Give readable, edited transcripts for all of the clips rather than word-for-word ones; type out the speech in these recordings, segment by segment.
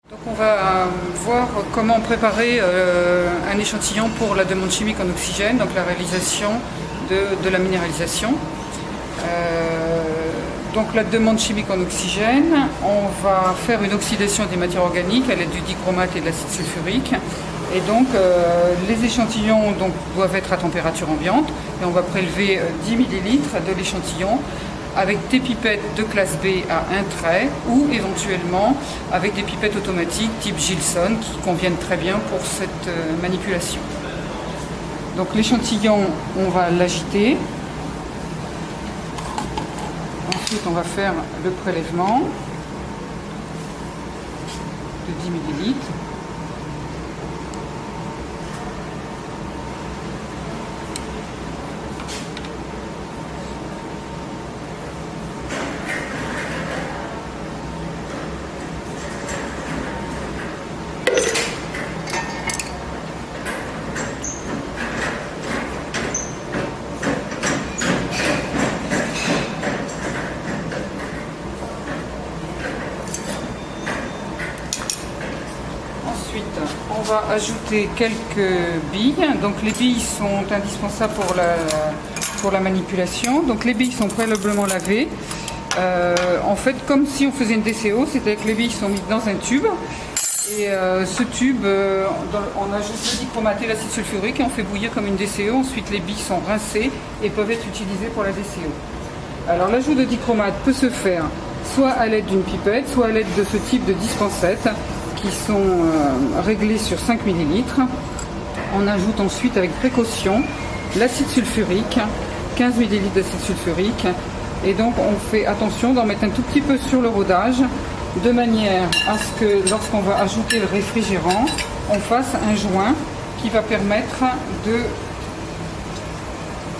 Donc on va voir comment préparer un échantillon pour la demande chimique en oxygène, donc la réalisation de la minéralisation. Donc la demande chimique en oxygène, on va faire une oxydation des matières organiques à l'aide du dichromate et de l'acide sulfurique. Et donc les échantillons doivent être à température ambiante et on va prélever 10 ml de l'échantillon avec des pipettes de classe B à un trait ou éventuellement avec des pipettes automatiques type Gilson qui conviennent très bien pour cette manipulation. Donc l'échantillon, on va l'agiter. Ensuite, on va faire le prélèvement de 10 ml. Ensuite, on va ajouter quelques billes. Donc les billes sont indispensables pour la manipulation. Donc les billes sont préalablement lavées. En fait, comme si on faisait une DCO, c'est-à-dire que les billes sont mises dans un tube. Et ce tube, on ajoute le dichromate et l'acide sulfurique et on fait bouillir comme une DCO. Ensuite, les billes sont rincées et peuvent être utilisées pour la DCO. Alors l'ajout de dichromate peut se faire soit à l'aide d'une pipette, soit à l'aide de ce type de dispensettes qui sont réglés sur 5 ml. On ajoute ensuite avec précaution l'acide sulfurique, 15 ml d'acide sulfurique. Et donc on fait attention d'en mettre un tout petit peu sur le rodage, de manière à ce que lorsqu'on va ajouter le réfrigérant, on fasse un joint qui va permettre de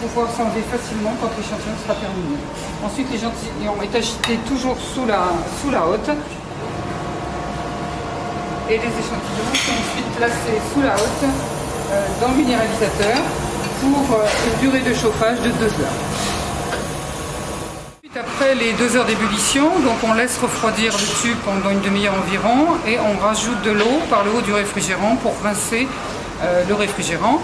pouvoir s'enlever facilement quand l'échantillon sera terminé. Ensuite l'échantillon est agité toujours sous la hotte. Et les échantillons sont ensuite placés sous la hotte dans le minéralisateur pour une durée de chauffage de 2 heures. Ensuite, après les 2 heures d'ébullition, donc on laisse refroidir le tube pendant une demi-heure environ et on rajoute de l'eau par le haut du réfrigérant pour rincer le réfrigérant.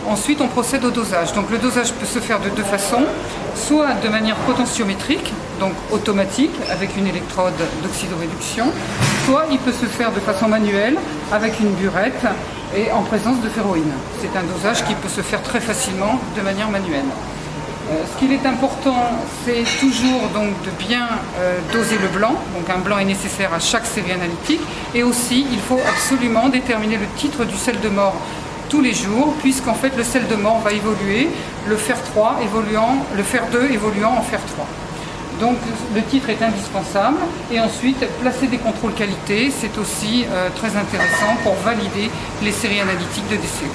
Ensuite, on procède au dosage. Donc le dosage peut se faire de deux façons, soit de manière potentiométrique, donc automatique avec une électrode d'oxydoréduction, soit il peut se faire de façon manuelle avec une burette et en présence de ferroïne. C'est un dosage qui peut se faire très facilement de manière manuelle. Ce qu'il est important, c'est toujours donc de bien doser le blanc. Donc un blanc est nécessaire à chaque série analytique. Et aussi, il faut absolument déterminer le titre du sel de mort tous les jours, puisqu'en fait le sel de mort va évoluer, le fer 3 évoluant, le fer 2 évoluant en fer 3. Donc le titre est indispensable et ensuite placer des contrôles qualité, c'est aussi très intéressant pour valider les séries analytiques de DCO.